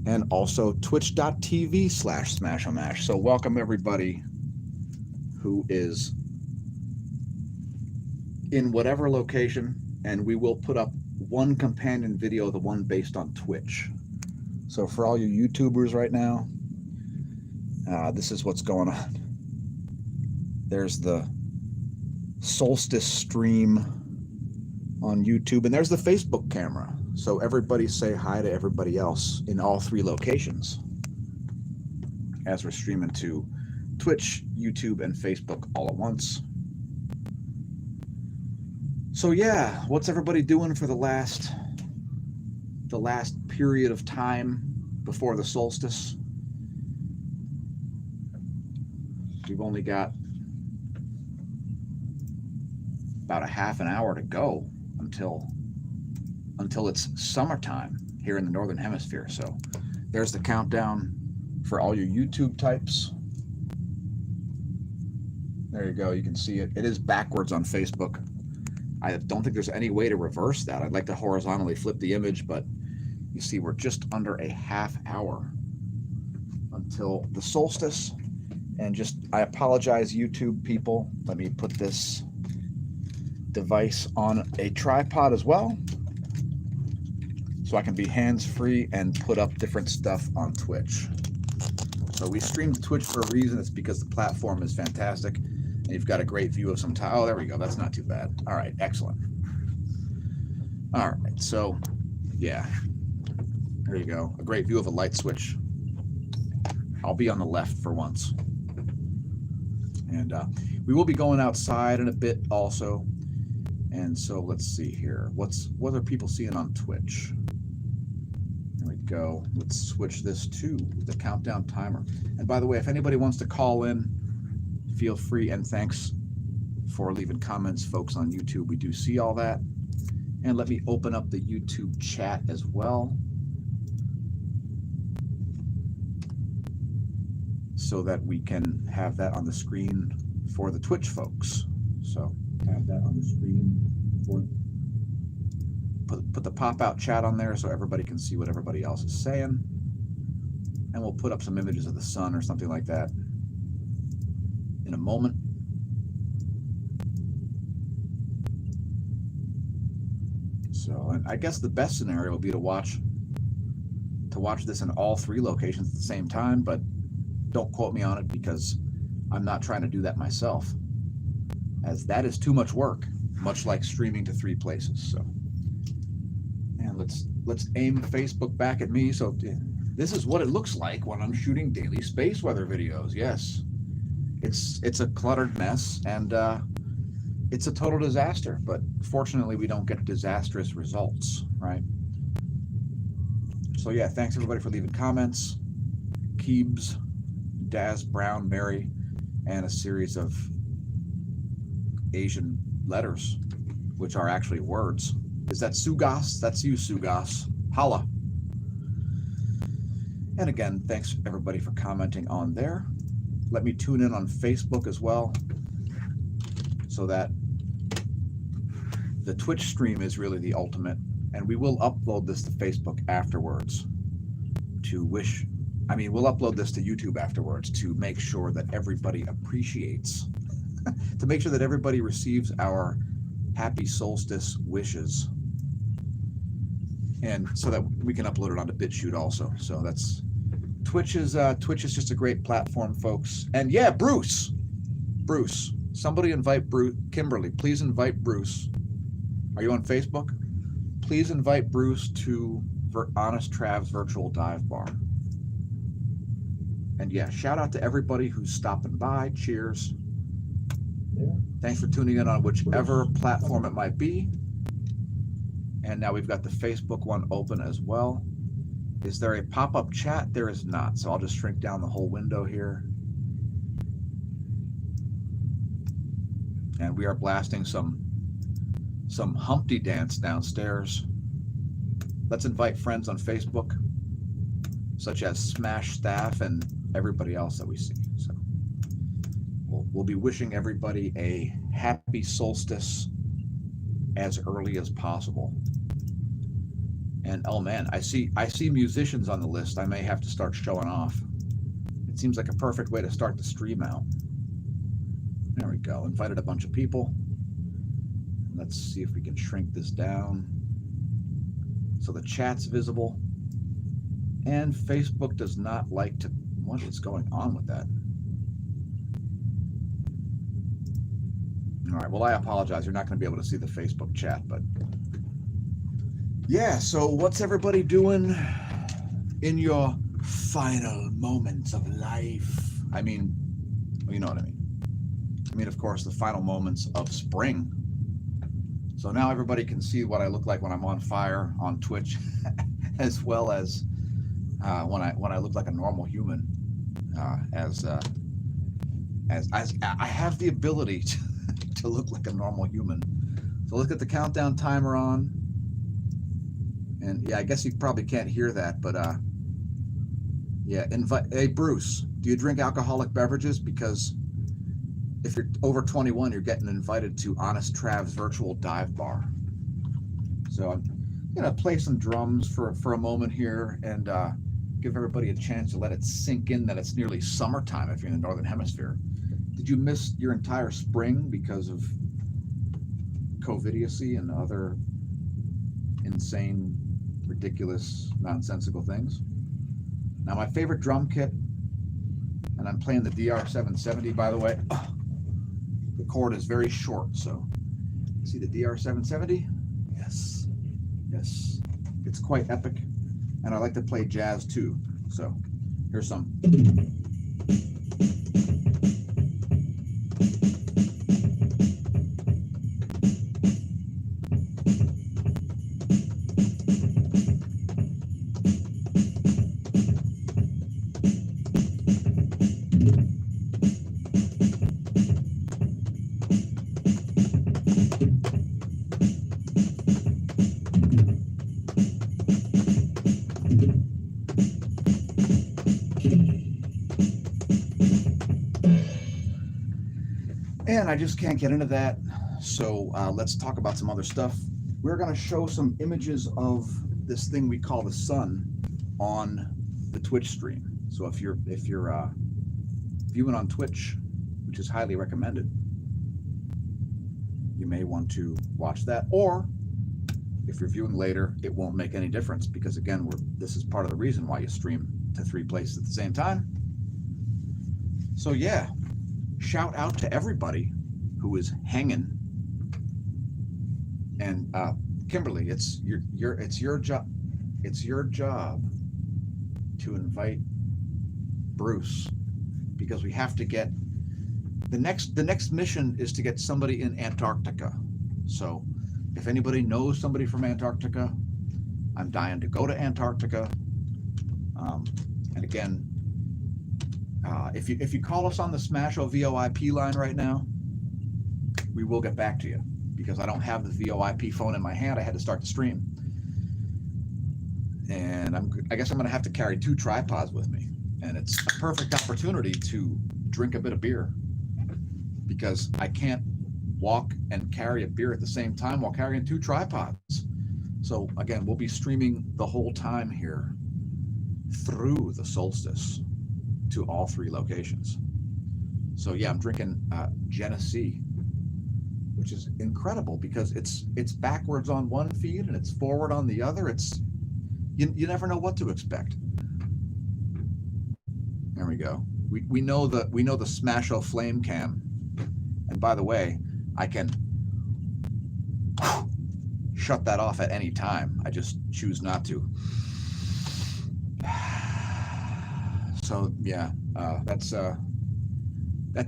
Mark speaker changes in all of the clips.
Speaker 1: and also twitch.tv/smAsho. So welcome everybody who is in whatever location, and we will put up one companion video, the one based on Twitch. So for all you YouTubers right now, this is what's going on. There's the Soulstice stream on YouTube, and there's the Facebook camera. So everybody say hi to everybody else in all three locations as we're streaming to Twitch, YouTube, and Facebook all at once. So yeah, what's everybody doing for the last period of time before the solstice? We've only got about a half an hour to go until it's summertime here in the Northern Hemisphere. So there's the countdown for all your YouTube types. There you go. You can see it. It is backwards on Facebook. I don't think there's any way to reverse that. I'd like to horizontally flip the image, but you see we're just under a half hour until the solstice. And I apologize, YouTube people. Let me put this device on a tripod as well, so I can be hands-free and put up different stuff on Twitch. So we stream to Twitch for a reason. It's because the platform is fantastic. And you've got a great view of some time. Oh, there we go. That's not too bad. All right, excellent. All right, so yeah, there you go. A great view of a light switch. I'll be on the left for once. And we will be going outside in a bit also. And so let's see here. What are people seeing on Twitch? There we go. Let's switch this to the countdown timer. And by the way, if anybody wants to call in, feel free, and thanks for leaving comments, folks, on YouTube. We do see all that. And let me open up the YouTube chat as well, so that we can have that on the screen for the Twitch folks. So have that on the screen for put the pop-out chat on there so everybody can see what everybody else is saying. And we'll put up some images of the sun or something like that in a moment. So, and I guess the best scenario will be to watch this in all three locations at the same time, but don't quote me on it because I'm not trying to do that myself, as that is too much work, much like streaming to three places. So, and let's aim Facebook back at me. So this is what it looks like when I'm shooting daily space weather videos. Yes. It's a cluttered mess, and it's a total disaster, but fortunately we don't get disastrous results, right? So yeah, thanks everybody for leaving comments. Keebs, Daz, Brown, Mary, and a series of Asian letters, which are actually words. Is that Sugas? That's you, Sugas. Holla. And again, thanks everybody for commenting on there. Let me tune in on Facebook as well, so that the Twitch stream is really the ultimate, and we will upload this to Facebook afterwards we'll upload this to YouTube afterwards to make sure that everybody appreciates, to make sure that everybody receives our happy solstice wishes, and so that we can upload it onto BitChute also. So that's Twitch is just a great platform, folks. And yeah, Bruce, somebody invite Bruce. Kimberly, please invite Bruce. Are you on Facebook? Please invite Bruce to Honest Trav's virtual dive bar. And yeah, shout out to everybody who's stopping by. Cheers. Thanks for tuning in on whichever platform it might be. And now we've got the Facebook one open as well. Is there a pop-up chat? There is not, so I'll just shrink down the whole window here. And we are blasting some Humpty Dance downstairs. Let's invite friends on Facebook, such as Smash Staff and everybody else that we see. So we'll be wishing everybody a happy solstice as early as possible. And oh man, I see musicians on the list. I may have to start showing off. It seems like a perfect way to start the stream out. There we go. Invited a bunch of people. Let's see if we can shrink this down so the chat's visible. And Facebook does not like to. What is going on with that? All right, well, I apologize. You're not going to be able to see the Facebook chat, but yeah, so what's everybody doing in your final moments of life? I mean, well, you know what I mean. I mean, of course, the final moments of spring. So now everybody can see what I look like when I'm on fire on Twitch, as well as when I look like a normal human. As I have the ability to look like a normal human. So look at the countdown timer on. And yeah, I guess you probably can't hear that, but yeah, hey Bruce, do you drink alcoholic beverages? Because if you're over 21, you're getting invited to Honest Trav's virtual dive bar. So I'm gonna play some drums for a moment here and give everybody a chance to let it sink in that it's nearly summertime if you're in the Northern Hemisphere. Did you miss your entire spring because of COVIDiocy and other insane, ridiculous, nonsensical things? Now, my favorite drum kit, and I'm playing the DR770, by the way. The chord is very short, so see the DR770? Yes, yes, it's quite epic, and I like to play jazz too. So here's some. And I just can't get into that. So let's talk about some other stuff. We're going to show some images of this thing we call the sun on the Twitch stream. So if you're viewing on Twitch, which is highly recommended, you may want to watch that. Or if you're viewing later, it won't make any difference because again, this is part of the reason why you stream to 3 places at the same time. So yeah. Shout out to everybody who is hanging. And Kimberly, it's your job. It's your job to invite Bruce because we have to get the next mission is to get somebody in Antarctica. So if anybody knows somebody from Antarctica, I'm dying to go to Antarctica. And again, if you call us on the smAsho VoIP line right now, we will get back to you because I don't have the VoIP phone in my hand. I had to start the stream, and I guess I'm going to have to carry 2 tripods with me, and it's a perfect opportunity to drink a bit of beer because I can't walk and carry a beer at the same time while carrying 2 tripods. So again, we'll be streaming the whole time here through the Soulstice to all 3 locations. So yeah, I'm drinking Genesee, which is incredible because it's backwards on one feed and it's forward on the other. It's you never know what to expect. There we go. We know the smAsho flame cam, and by the way, I can shut that off at any time. I just choose not to. So yeah, that's a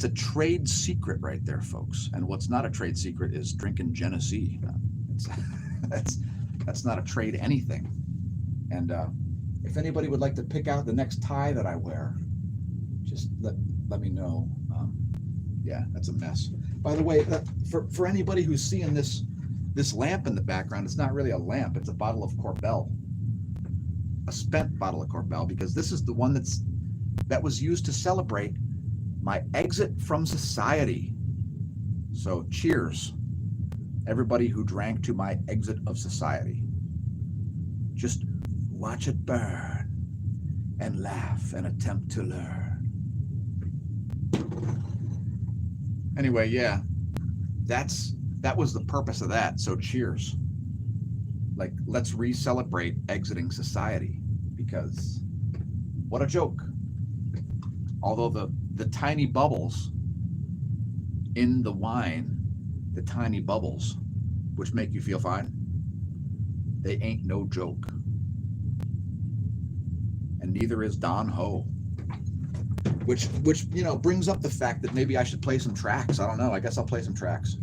Speaker 1: trade secret right there, folks. And what's not a trade secret is drinking Genesee. That's not a trade anything. And if anybody would like to pick out the next tie that I wear, just let me know. Yeah, that's a mess. By the way, for anybody who's seeing this lamp in the background, it's not really a lamp. It's a bottle of Corbel, a spent bottle of Corbel, because this is the one that was used to celebrate my exit from society. So cheers, everybody who drank to my exit of society. Just watch it burn and laugh and attempt to learn. Anyway, yeah, that was the purpose of that. So cheers. Like, let's re-celebrate exiting society, because what a joke. Although the tiny bubbles in the wine, the tiny bubbles, which make you feel fine, they ain't no joke. And neither is Don Ho. Which brings up the fact that maybe I should play some tracks. I don't know. I guess I'll play some tracks.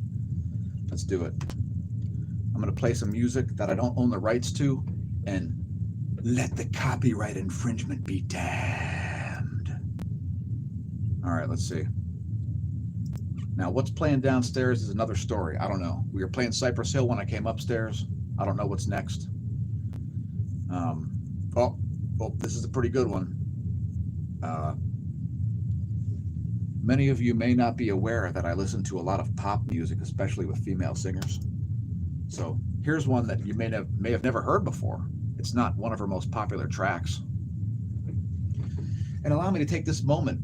Speaker 1: Let's do it. I'm going to play some music that I don't own the rights to, and let the copyright infringement be damned. All right, let's see. Now, what's playing downstairs is another story. I don't know. We were playing Cypress Hill when I came upstairs. I don't know what's next. Oh, this is a pretty good one. Many of you may not be aware that I listen to a lot of pop music, especially with female singers. So here's one that you may have never heard before. It's not one of her most popular tracks. And allow me to take this moment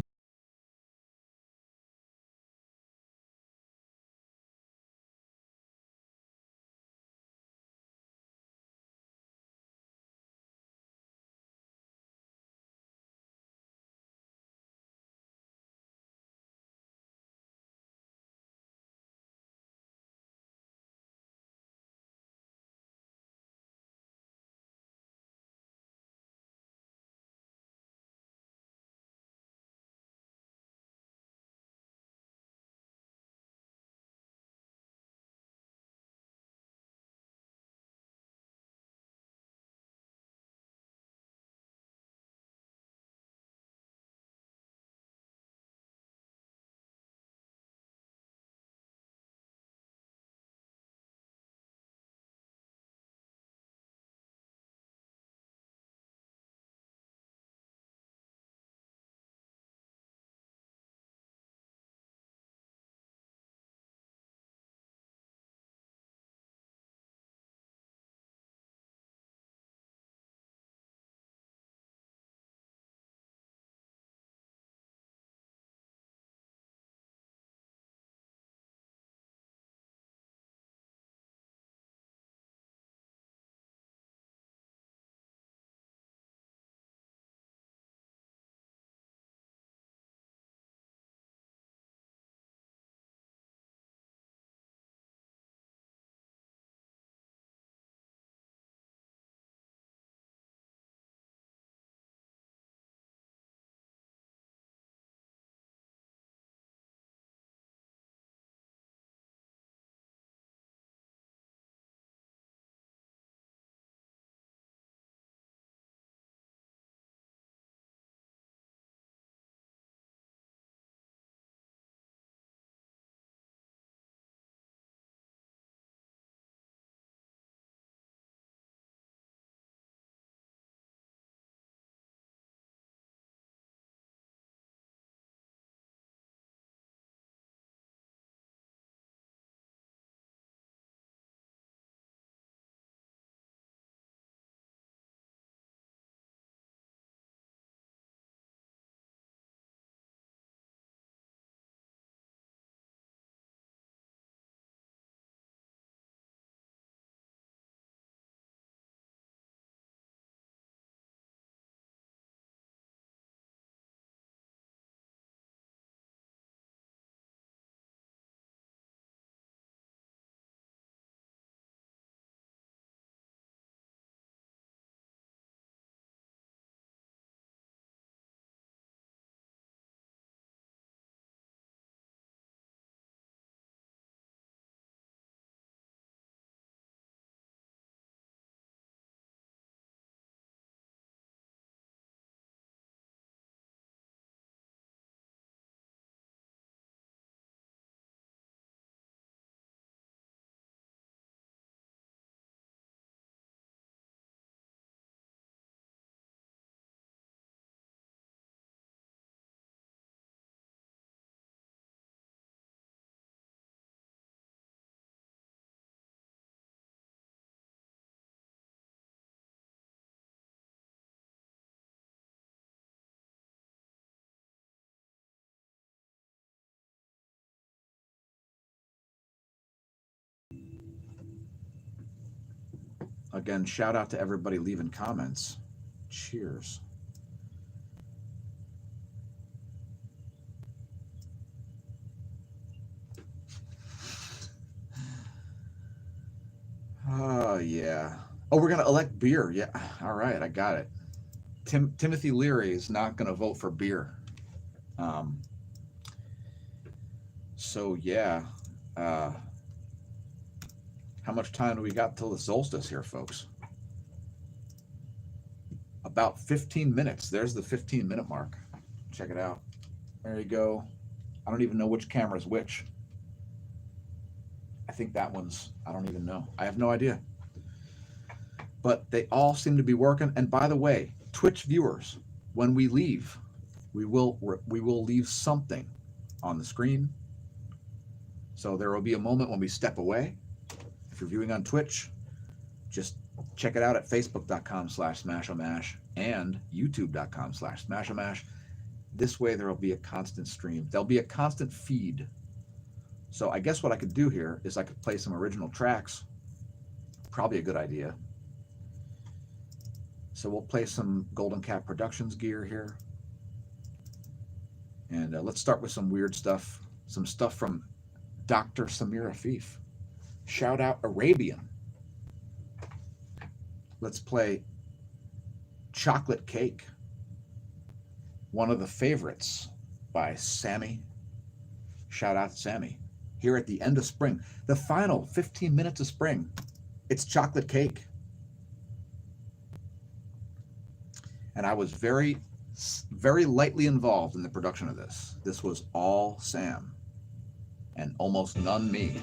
Speaker 1: Again, shout out to everybody leaving comments. Cheers. Oh, yeah. Oh, we're going to elect beer. Yeah. All right. I got it. Timothy Leary is not going to vote for beer. So, yeah. How much time do we got till the solstice here, folks? About 15 minutes. There's the 15-minute mark. Check it out. There you go. I don't even know which camera is which. I think that one's, I don't even know. I have no idea. But they all seem to be working. And by the way, Twitch viewers, when we leave, we will leave something on the screen. So there will be a moment when we step away. If you're viewing on Twitch, just check it out at facebook.com/SMASHOMASH and youtube.com/SMASHOMASH. This way there will be a constant stream. There'll be a constant feed. So I guess what I could do here is I could play some original tracks. Probably a good idea. So we'll play some Golden Cat Productions gear here. And let's start with some weird stuff. Some stuff from Dr. Samir Afif. Shout out Arabian. Let's play Chocolate Cake. One of the favorites by Sammy. Shout out to Sammy. Here at the end of spring, the final 15 minutes of spring, it's Chocolate Cake. And I was very, very lightly involved in the production of this. This was all Sam and almost none me.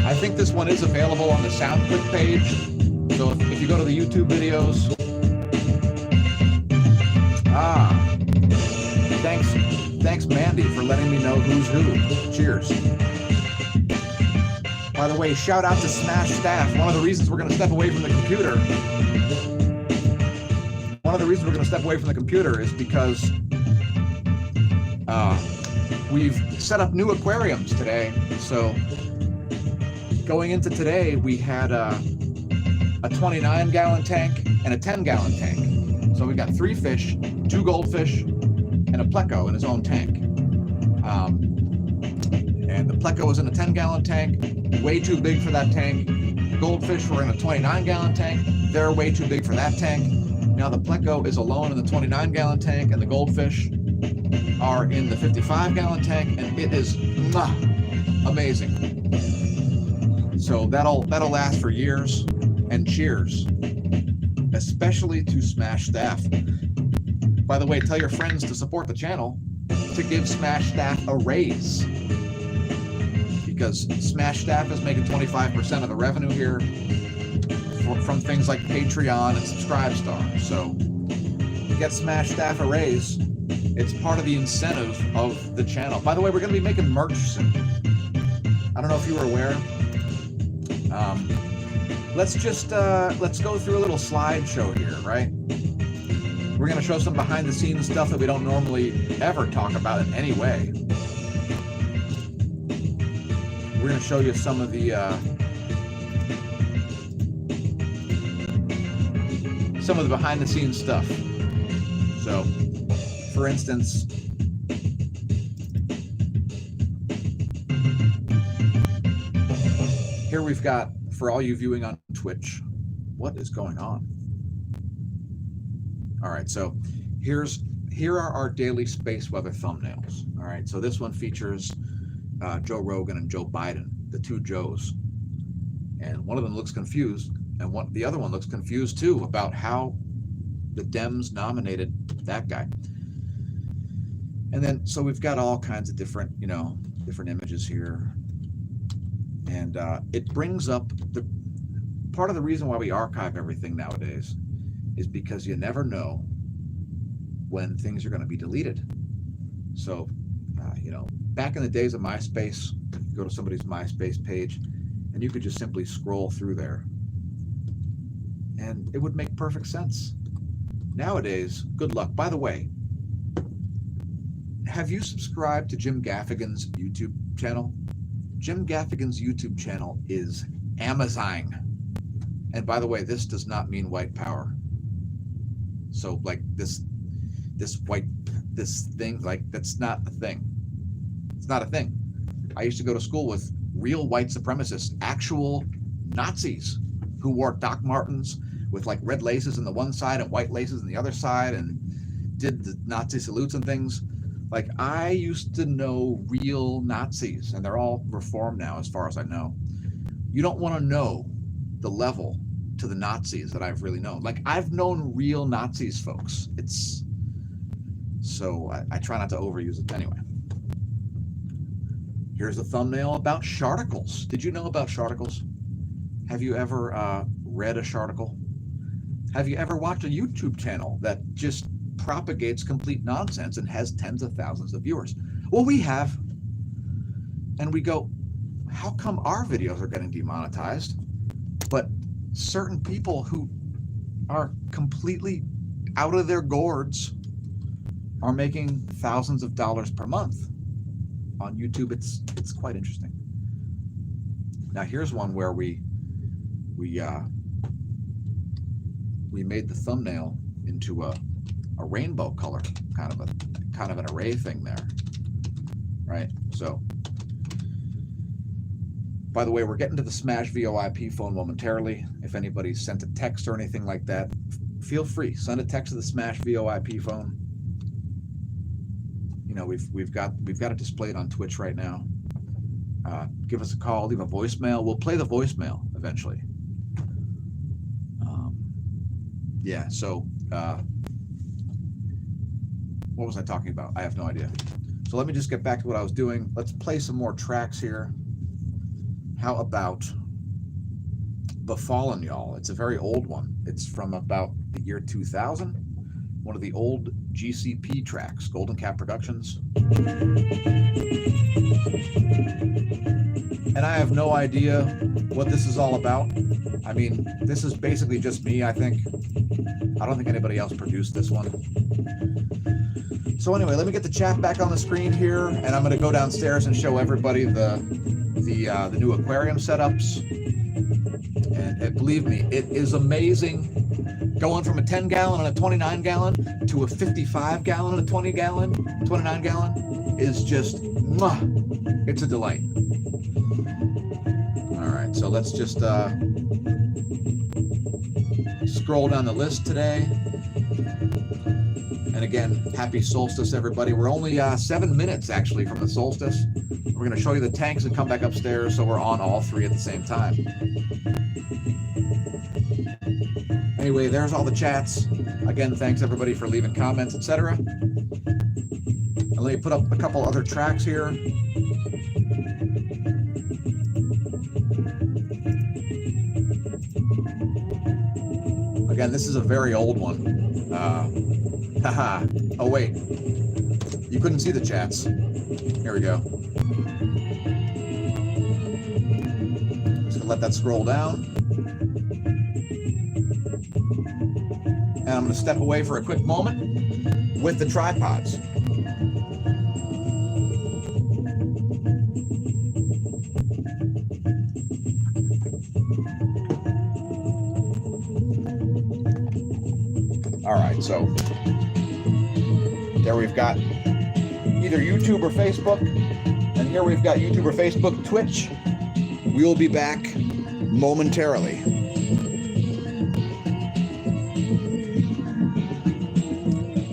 Speaker 1: I think this one is available on the SoundClick page. So if you go to the YouTube videos, thanks Mandy for letting me know who's who. Cheers. By the way, shout out to Smash staff. One of the reasons we're going to step away from the computer is because we've set up new aquariums today. So going into today, we had a 29-gallon tank and a 10-gallon tank. So we got 3 fish, 2 goldfish, and a pleco in his own tank. And the pleco was in a 10-gallon tank, way too big for that tank. Goldfish were in a 29-gallon tank. They're way too big for that tank. Now the pleco is alone in the 29-gallon tank, and the goldfish are in the 55-gallon tank, and it is amazing. So that'll last for years. And cheers, especially to Smash staff. By the way, tell your friends to support the channel to give Smash staff a raise, because Smash staff is making 25% of the revenue here from things like Patreon and Subscribestar. So get Smash staff a raise. It's part of the incentive of the channel. By the way, we're going to be making merch soon. I don't know if you were aware. Let's go through a little slideshow here, right? We're going to show some behind-the-scenes stuff that we don't normally ever talk about in any way. We're going to show you some of the behind-the-scenes stuff. So, for instance, here we've got, for all you viewing on Twitch, what is going on? All right, so here are our daily space weather thumbnails. All right, so this one features Joe Rogan and Joe Biden, the two Joes, and one of them looks confused, and the other one looks confused too about how the Dems nominated that guy. And then so we've got all kinds of different images here. And it brings up part of the reason why we archive everything nowadays is because you never know when things are going to be deleted. So, back in the days of MySpace, you go to somebody's MySpace page and you could just simply scroll through there and it would make perfect sense. Nowadays, good luck. By the way, have you subscribed to Jim Gaffigan's YouTube channel? Jim Gaffigan's YouTube channel is Amazon. And by the way, this does not mean white power. So like this thing, like that's not a thing. It's not a thing. I used to go to school with real white supremacists, actual Nazis who wore Doc Martens with like red laces on the one side and white laces on the other side and did the Nazi salutes and things. Like I used to know real Nazis, and they're all reformed now as far as I know. You don't want to know the level to the Nazis that I've really known. Like I've known real Nazis, folks. It's so I try not to overuse it. Anyway, here's a thumbnail about sharticles. Did you know about sharticles? Have you ever read a sharticle? Have you ever watched a YouTube channel that just propagates complete nonsense and has tens of thousands of viewers? Well, we have. And we go, how come our videos are getting demonetized, but certain people who are completely out of their gourds are making thousands of dollars per month on YouTube? It's quite interesting. Now here's one where we made the thumbnail into a rainbow color, kind of an array thing there, right? So, by the way, we're getting to the Smash VoIP phone momentarily. If anybody sent a text or anything like that, feel free, send a text to the Smash VoIP phone. You know, we've got it displayed on Twitch right now. Give us a call, leave a voicemail. We'll play the voicemail eventually. Yeah, so what was I talking about? I have no idea. So let me just get back to what I was doing. Let's play some more tracks here. How about Befallen, y'all? It's a very old one. It's from about the year 2000. One of the old GCP tracks, Golden Cat Productions. And I have no idea what this is all about. I mean, this is basically just me, I think. I don't think anybody else produced this one. So anyway, let me get the chat back on the screen here, and I'm going to go downstairs and show everybody the new aquarium setups. And believe me, it is amazing. Going from a 10-gallon and a 29-gallon to a 55-gallon and a 29-gallon is just, it's a delight. All right, so let's just scroll down the list today. And again, happy solstice, everybody. We're only 7 minutes, actually, from the solstice. We're going to show you the tanks and come back upstairs, so we're on all three at the same time. Anyway, there's all the chats. Again, thanks, everybody, for leaving comments, etc. And let me put up a couple other tracks here. Again, this is a very old one. Oh, wait. You couldn't see the chats. Here we go. Just gonna let that scroll down. And I'm gonna step away for a quick moment with the tripods. All right, so there we've got either YouTube or Facebook, and here we've got YouTube or Facebook, Twitch. We will be back momentarily.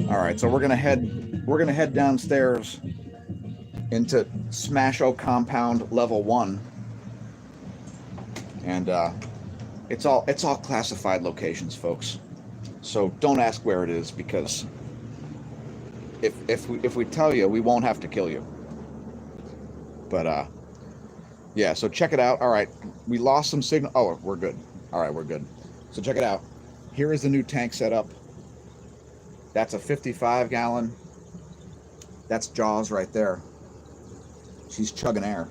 Speaker 1: All right, so we're gonna head downstairs into SMASHO compound level 1, and it's all classified locations, folks. So don't ask where it is, because if we tell you, we won't have to kill you. But yeah, so check it out. All right, we lost some signal. Oh, we're good. All right, we're good. So check it out. Here is the new tank setup. That's a 55-gallon. That's Jaws right there. She's chugging air.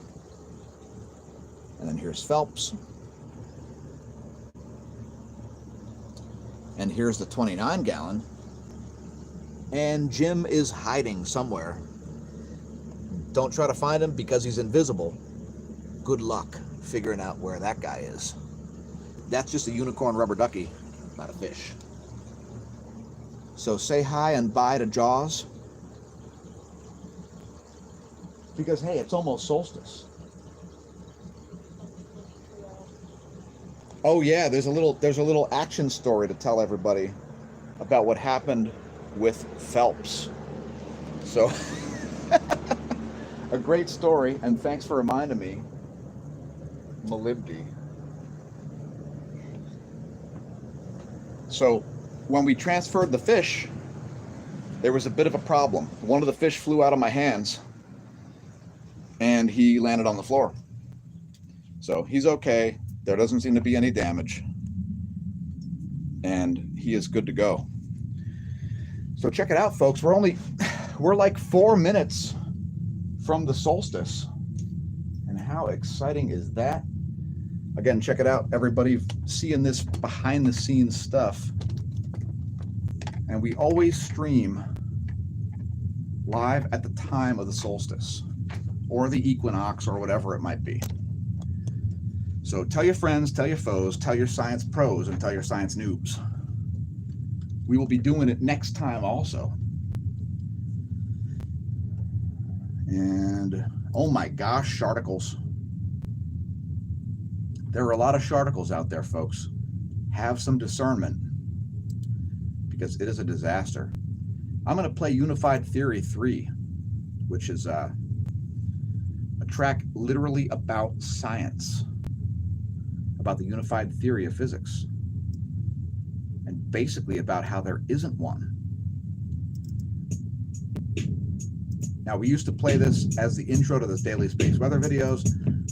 Speaker 1: And then here's Phelps. And here's the 29-gallon. And Jim is hiding somewhere. Don't try to find him because he's invisible. Good luck figuring out where that guy is. That's just a unicorn rubber ducky, not a fish. So say hi and bye to Jaws. Because hey, it's almost solstice. Oh yeah, there's a little action story to tell everybody about what happened with Phelps. So a great story, and thanks for reminding me. Molybdenum. So when we transferred the fish, there was a bit of a problem. One of the fish flew out of my hands and he landed on the floor. So he's okay. There doesn't seem to be any damage, and he is good to go. So check it out, folks. We're like 4 minutes from the solstice, and how exciting is that? Again, check it out, everybody, seeing this behind the scenes stuff. And we always stream live at the time of the solstice or the equinox or whatever it might be. So tell your friends, tell your foes, tell your science pros, and tell your science noobs. We will be doing it next time also. And oh my gosh, sharticles. There are a lot of sharticles out there, folks. Have some discernment, because it is a disaster. I'm going to play Unified Theory 3, which is a track literally about science, about the unified theory of physics, and basically about how there isn't one. Now, we used to play this as the intro to the daily space weather videos,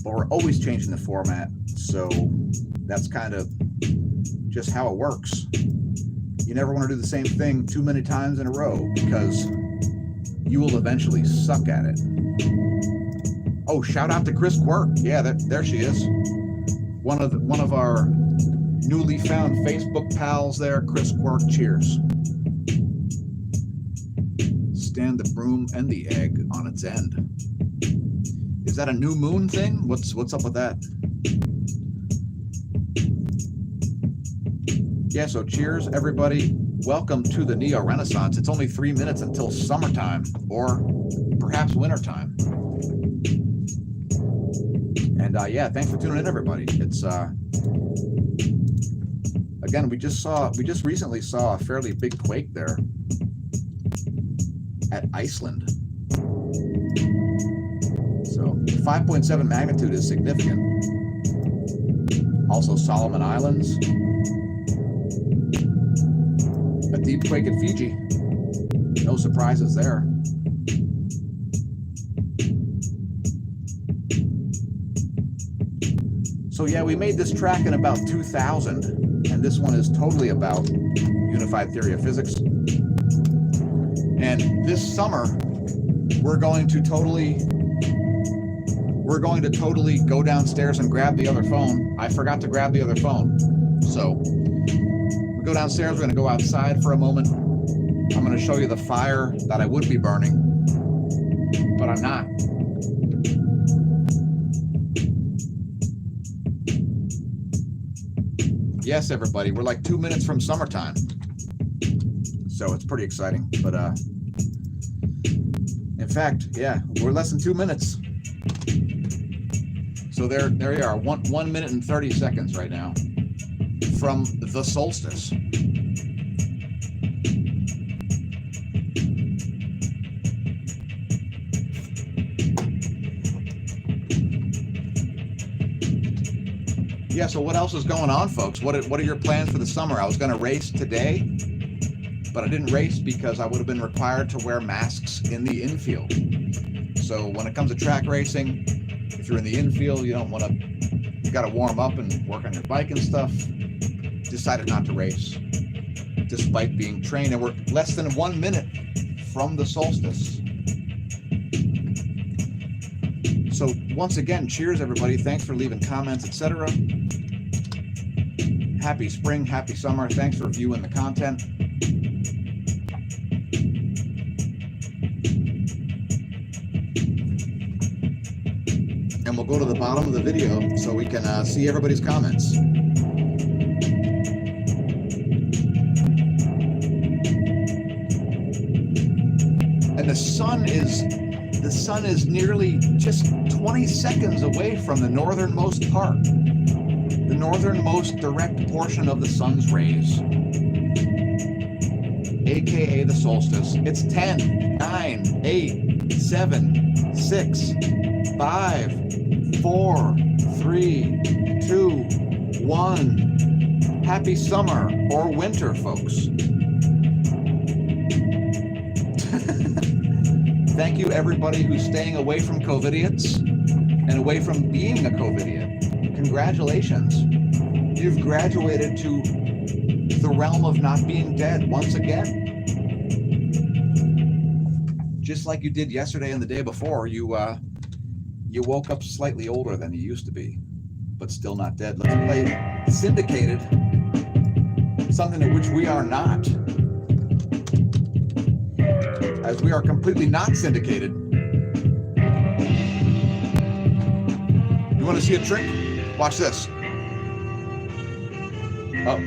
Speaker 1: but we're always changing the format, so that's kind of just how it works. You never want to do the same thing too many times in a row, because you will eventually suck at it. Oh, shout out to Chris Quirk. Yeah, there she is. One of our newly found Facebook pals there, Chris Quirk. Cheers. Stand the broom and the egg on its end. Is that a new moon thing? What's up with that? Yeah, so cheers, everybody. Welcome to the Neo Renaissance. It's only 3 minutes until summertime, or perhaps wintertime. And yeah, thanks for tuning in, everybody. It's again, we just recently saw a fairly big quake there at Iceland. So 5.7 magnitude is significant. Also Solomon Islands. A deep quake at Fiji. No surprises there. So yeah, we made this track in about 2000, and this one is totally about unified theory of physics. And this summer, we're going to totally go downstairs and grab the other phone. I forgot to grab the other phone. So we go downstairs, we're going to go outside for a moment. I'm going to show you the fire that I would be burning, but I'm not. Yes, everybody, we're like 2 minutes from summertime. So it's pretty exciting. But in fact, yeah, we're less than 2 minutes. So there you are, 1 minute and 30 seconds right now from the solstice. Yeah, so what else is going on, folks? What are your plans for the summer? I was going to race today, but I didn't race because I would have been required to wear masks in the infield. So when it comes to track racing, if you're in the infield, you don't want to, you got to warm up and work on your bike and stuff. Decided not to race, despite being trained, and we're less than 1 minute from the solstice. So once again, cheers, everybody. Thanks for leaving comments, etc. Happy spring, happy summer. Thanks for viewing the content. and we'll go to the bottom of the video so we can see everybody's comments. And the sun is nearly just 20 seconds away from the northernmost part, the northernmost direct portion of the sun's rays, aka the solstice. It's 10, 9, 8, 7, 6, 5, 4, 3, 2, 1. Happy summer or winter, folks. Thank you, everybody who's staying away from COVIDiots and away from being a COVIDiot. Congratulations. You've graduated to the realm of not being dead once again. Just like you did yesterday and the day before, you woke up slightly older than you used to be, but still not dead. Let's play Syndicated, something at which we are not, as we are completely not syndicated. You want to see a trick? Watch this. Oh,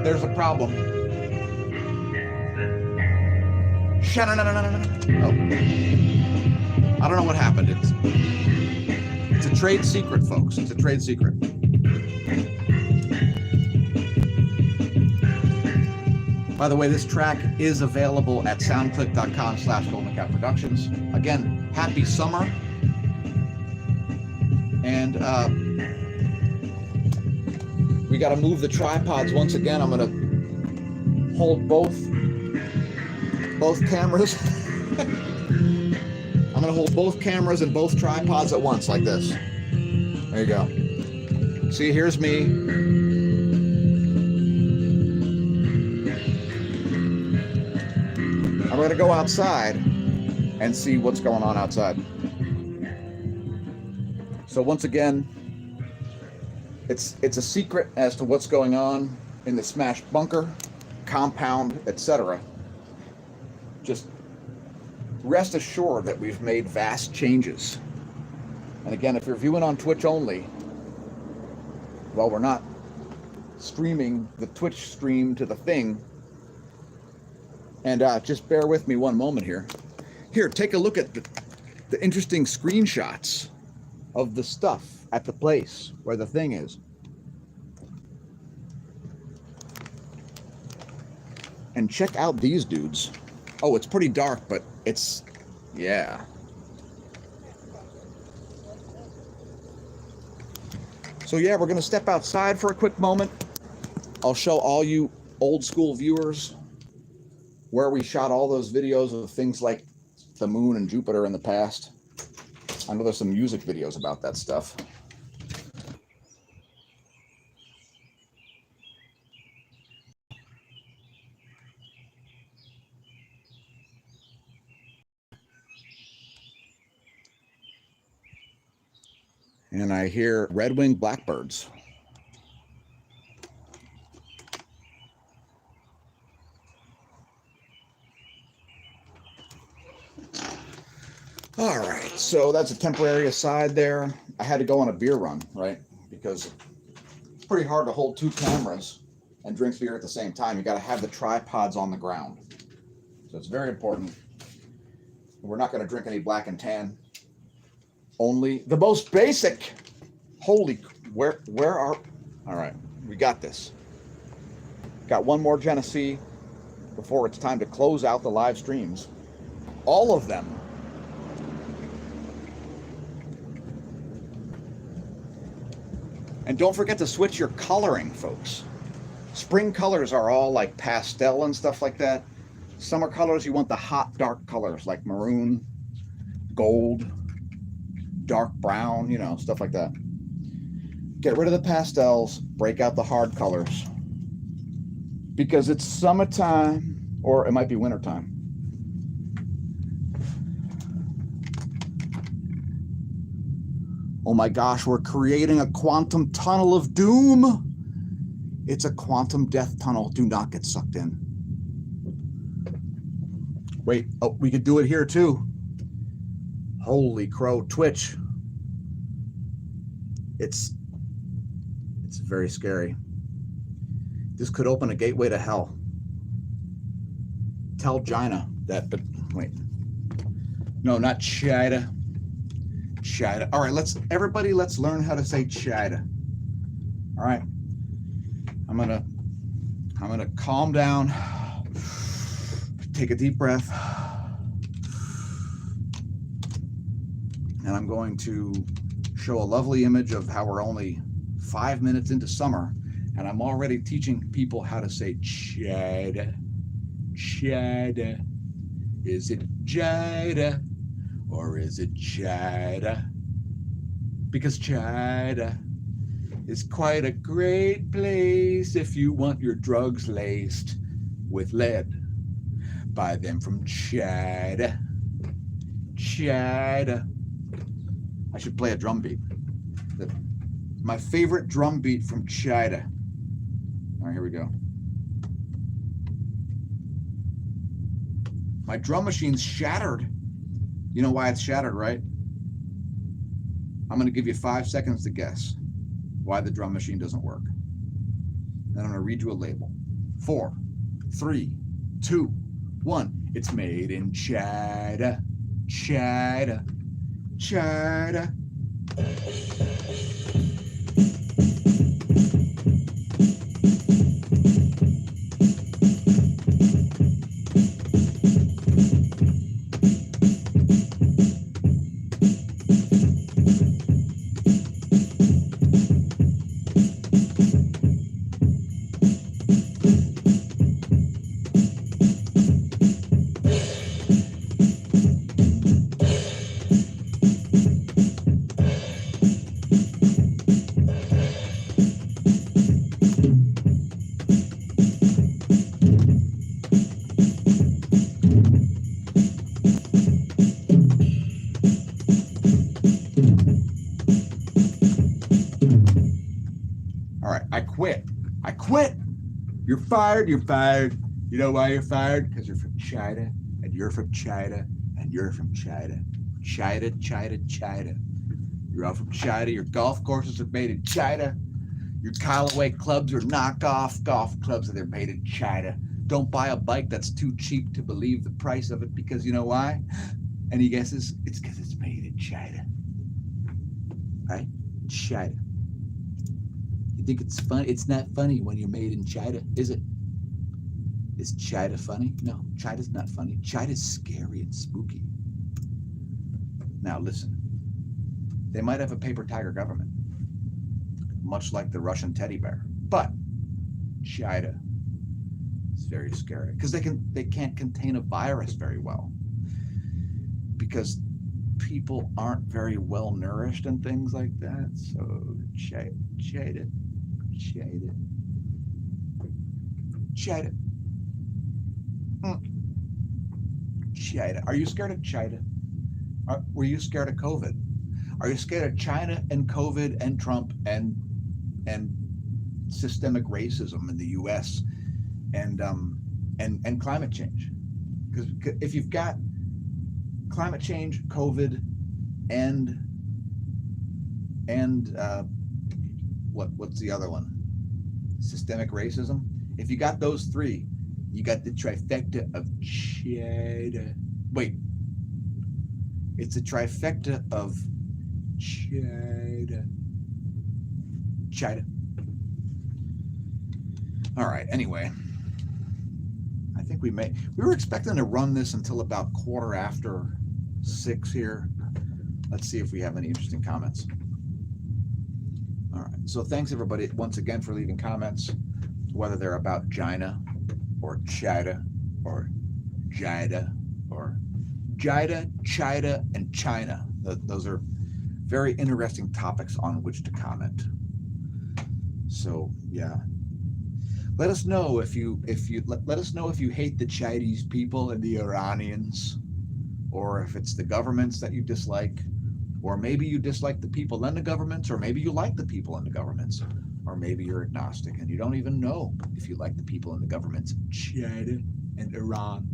Speaker 1: there's a problem. Oh. I don't know what happened. It's a trade secret, folks. It's a trade secret. By the way, this track is available at soundclick.com/GoldenCat Productions. Again, happy summer. And we got to move the tripods once again. I'm going to hold both cameras. I'm going to hold both cameras and both tripods at once, like this. There you go. See, here's me. I'm going to go outside and see what's going on outside. So once again, it's a secret as to what's going on in the smash bunker, compound, etc. Just rest assured that we've made vast changes. And again, if you're viewing on Twitch only, well, we're not streaming the Twitch stream to the thing. And just bear with me one moment here. Here, take a look at the interesting screenshots of the stuff at the place where the thing is. And check out these dudes. Oh, it's pretty dark, but it's, yeah. So yeah, we're gonna step outside for a quick moment. I'll show all you old school viewers where we shot all those videos of things like the moon and Jupiter in the past. I know there's some music videos about that stuff. And I hear red-winged blackbirds. All right, so that's a temporary aside there. I had to go on a beer run, right? Because it's pretty hard to hold two cameras and drink beer at the same time. You got to have the tripods on the ground. So it's very important. We're not going to drink any black and tan. Only the most basic. Holy, where are, all right, we got this. Got one more Genesee before it's time to close out the live streams. All of them. And don't forget to switch your coloring, folks. Spring colors are all like pastel and stuff like that. Summer colors, you want the hot, dark colors like maroon, gold, dark brown, you know, stuff like that. Get rid of the pastels, break out the hard colors. Because it's summertime, or it might be wintertime. Oh my gosh, we're creating a quantum tunnel of doom. It's a quantum death tunnel. Do not get sucked in. Wait, oh, we could do it here too. Holy crow, Twitch. It's very scary. This could open a gateway to hell. Tell China that, but wait. No, not China. China. All right, let's learn how to say China. All right. I'm gonna calm down. Take a deep breath. And I'm going to show a lovely image of how we're only 5 minutes into summer, and I'm already teaching people how to say China. China. Is it China or is it China? Because China is quite a great place if you want your drugs laced with lead. Buy them from China. China. I should play a drum beat. My favorite drum beat from China. All right, here we go. My drum machine's shattered. You know why it's shattered, right? I'm going to give you 5 seconds to guess why the drum machine doesn't work. Then I'm going to read you a label. 4, 3, 2, 1. It's made in China. China. China. I quit. You're fired. You're fired. You know why you're fired? Because you're from China, and you're from China, and you're from China. China, China, China. You're all from China. Your golf courses are made in China. Your Callaway clubs are knockoff golf clubs, and they're made in China. Don't buy a bike that's too cheap to believe the price of it, because you know why? Any guesses? It's because it's made in China. Right? China. You think it's fun? It's not funny when you're made in China, is it? Is China funny? No, China's not funny. China's scary and spooky. Now listen, they might have a paper tiger government, much like the Russian teddy bear, but China is very scary because they can't contain a virus very well, because people aren't very well nourished and things like that. So China. China. Are you scared of China? Were you scared of COVID? Are you scared of China and COVID and Trump and systemic racism in the U.S. and climate change? Because if you've got climate change, COVID, and what's the other one? Systemic racism. If you got those three, you got the trifecta of China. Wait, it's a trifecta of China. China. All right. Anyway, I think we were expecting to run this until about 6:15 here. Let's see if we have any interesting comments. All right. So thanks everybody once again for leaving comments, whether they're about China or China or China or China, and China. Those are very interesting topics on which to comment. So yeah, let us know if you let us know if you hate the Chinese people and the Iranians, or if it's the governments that you dislike, or maybe you dislike the people and the governments, or maybe you like the people and the governments, or maybe you're agnostic and you don't even know if you like the people and the governments. China and Iran.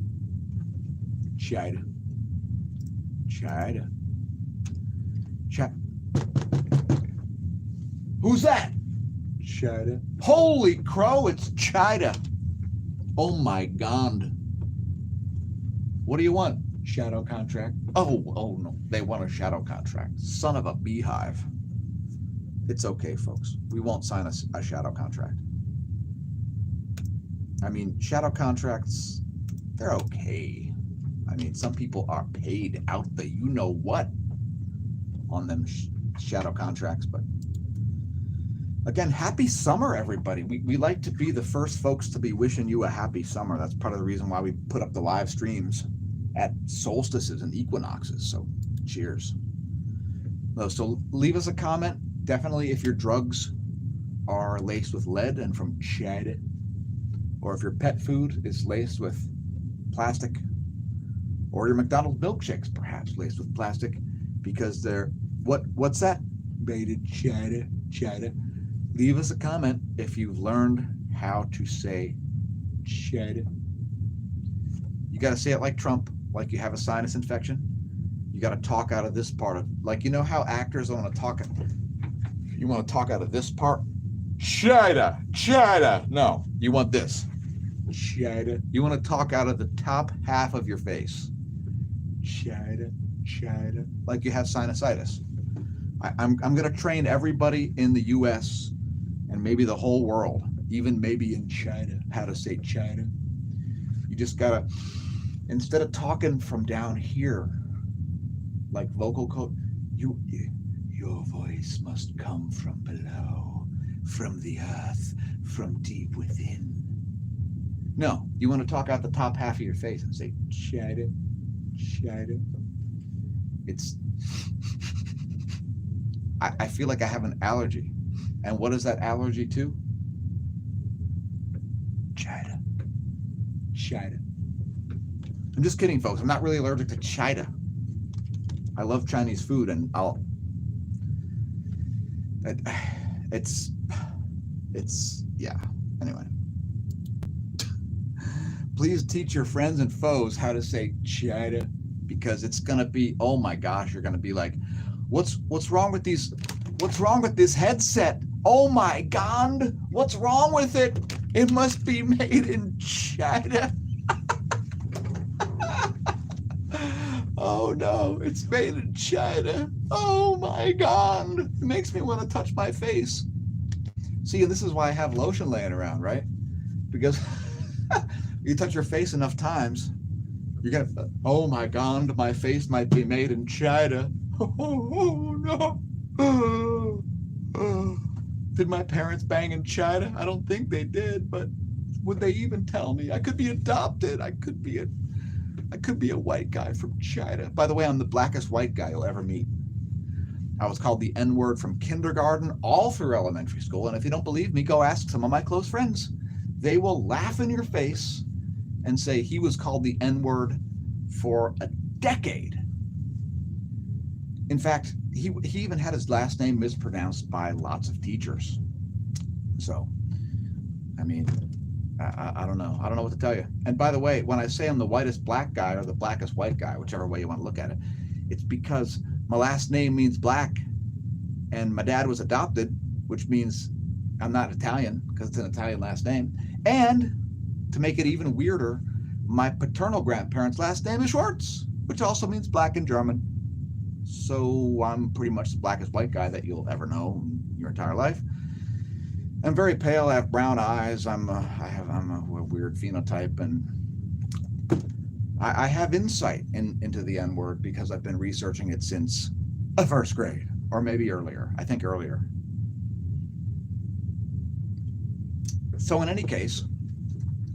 Speaker 1: China. Who's that?
Speaker 2: Chida.
Speaker 1: Holy crow, it's Chida. Oh my God. What do you want?
Speaker 2: Shadow contract.
Speaker 1: Oh no, they want a shadow contract. Son of a beehive. It's okay, folks. We won't sign a shadow contract. I mean, shadow contracts, they're okay. I mean, some people are paid out the you-know-what on them shadow contracts, but again, happy summer, everybody. We like to be the first folks to be wishing you a happy summer. That's part of the reason why we put up the live streams at solstices and equinoxes. So cheers. So leave us a comment. Definitely if your drugs are laced with lead and from China, or if your pet food is laced with plastic, or your McDonald's milkshakes perhaps laced with plastic because they're, what's that?
Speaker 2: Made in China. China.
Speaker 1: Leave us a comment if you've learned how to say
Speaker 2: China.
Speaker 1: You got to say it like Trump, like you have a sinus infection. You got to talk out of this part of, like, you know how actors want to talk, you want to talk out of this part? China, China. No, you want this.
Speaker 2: China.
Speaker 1: You want to talk out of the top half of your face.
Speaker 2: China. China.
Speaker 1: Like you have sinusitis. I'm going to train everybody in the U.S. and maybe the whole world, even maybe in China, how to say China. You just got to, instead of talking from down here, like vocal coach, your voice must come from below, from the earth, from deep within. No, you want to talk out the top half of your face and say,
Speaker 2: China. China.
Speaker 1: It's, I feel like I have an allergy. And what is that allergy to? China.
Speaker 2: China.
Speaker 1: I'm just kidding, folks. I'm not really allergic to China. I love Chinese food, and it's yeah. Anyway, please teach your friends and foes how to say China, because it's gonna be, oh my gosh, you're gonna be like, what's wrong with these? What's wrong with this headset? Oh my God, what's wrong with it? It must be made in China. Oh no, it's made in China. Oh my God. It makes me want to touch my face. See, this is why I have lotion laying around, right? Because you touch your face enough times, you're gonna, oh my God, my face might be made in China. Oh no. Did my parents bang in China? I don't think they did, but would they even tell me? I could be adopted. I could be a white guy from China. By the way, I'm the blackest white guy you'll ever meet. I was called the N-word from kindergarten all through elementary school. And if you don't believe me, go ask some of my close friends. They will laugh in your face and say he was called the N-word for a decade. In fact, he even had his last name mispronounced by lots of teachers. So, I mean, I don't know. I don't know what to tell you. And by the way, when I say I'm the whitest black guy or the blackest white guy, whichever way you want to look at it, it's because my last name means black, and my dad was adopted, which means I'm not Italian because it's an Italian last name. And to make it even weirder, my paternal grandparents' last name is Schwartz, which also means black in German. So I'm pretty much the blackest white guy that you'll ever know in your entire life. I'm very pale. I have brown eyes. I'm a weird phenotype, and I have insight into the N-word because I've been researching it since first grade, or maybe earlier. I think earlier. So in any case,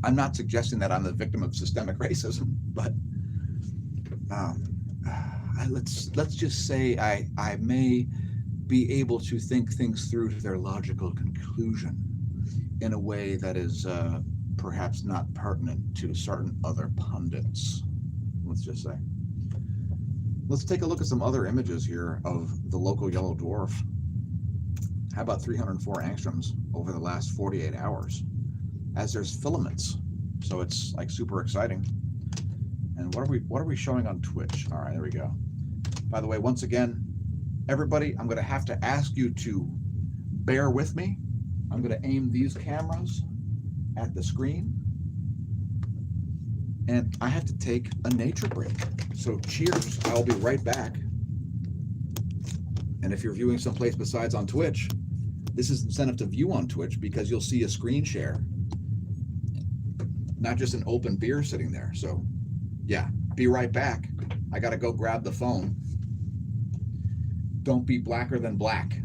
Speaker 1: I'm not suggesting that I'm the victim of systemic racism, but let's just say I may be able to think things through to their logical conclusion in a way that is perhaps not pertinent to certain other pundits, let's just say. Let's take a look at some other images here of the local yellow dwarf. How about 304 angstroms over the last 48 hours? As there's filaments, so it's like super exciting. And what are we showing on Twitch? All right, there we go. By the way, once again, everybody, I'm going to have to ask you to bear with me. I'm going to aim these cameras at the screen. And I have to take a nature break. So cheers. I'll be right back. And if you're viewing someplace besides on Twitch, this is incentive to view on Twitch because you'll see a screen share, not just an open beer sitting there. So yeah, be right back. I got to go grab the phone. Don't be blacker than black.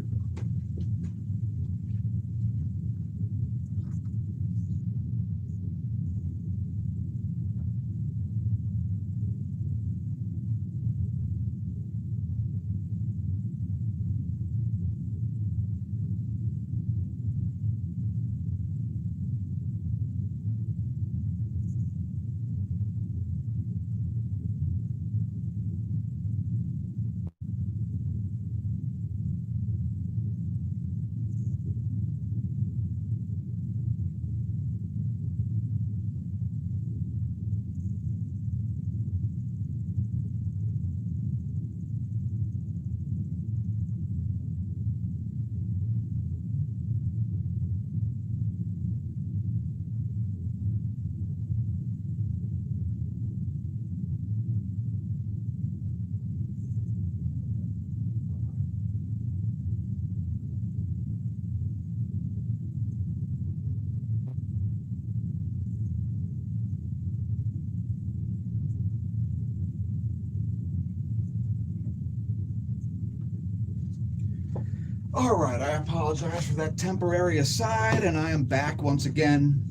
Speaker 1: All right, I apologize for that temporary aside, and I am back once again.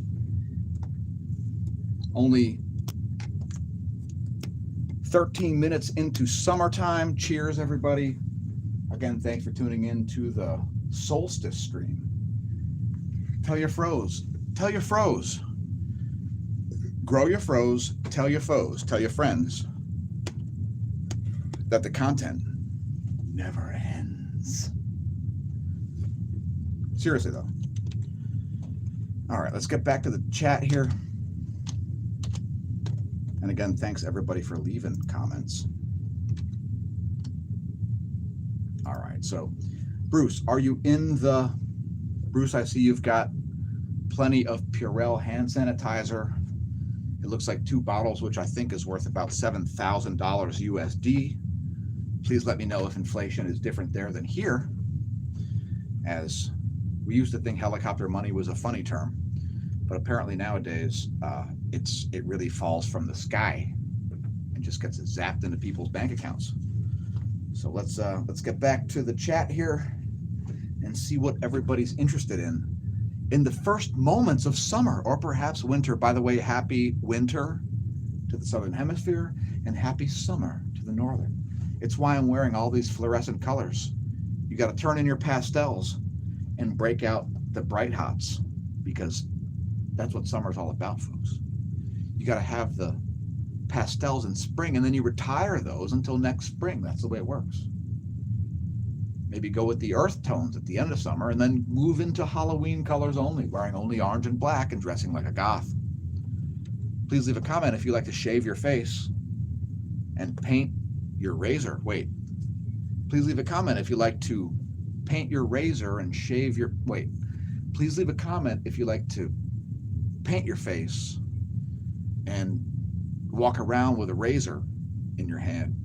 Speaker 1: Only 13 minutes into summertime. Cheers, everybody. Again, thanks for tuning in to the Soulstice stream. Tell your froze. Tell your froze. Grow your froze. Tell your foes. Tell your friends that the content never ends. Seriously, though. All right, let's get back to the chat here. And again, thanks everybody for leaving comments. All right, so Bruce, are you in the... Bruce, I see you've got plenty of Purell hand sanitizer. It looks like 2 bottles, which I think is worth about $7,000 USD. Please let me know if inflation is different there than here, as we used to think helicopter money was a funny term, but apparently nowadays it really falls from the sky and just gets zapped into people's bank accounts. So let's get back to the chat here and see what everybody's interested in the first moments of summer or perhaps winter. By the way, happy winter to the southern hemisphere and happy summer to the northern. It's why I'm wearing all these fluorescent colors. You got to turn in your pastels and break out the bright hots, because that's what summer's all about, folks. You got to have the pastels in spring, and then you retire those until next spring. That's the way it works. Maybe go with the earth tones at the end of summer and then move into Halloween colors only, wearing only orange and black and dressing like a goth. Please leave a comment if you like to shave your face and paint your razor. Wait. Please leave a comment if you like to paint your razor and shave your... Wait. Please leave a comment if you like to paint your face and walk around with a razor in your hand.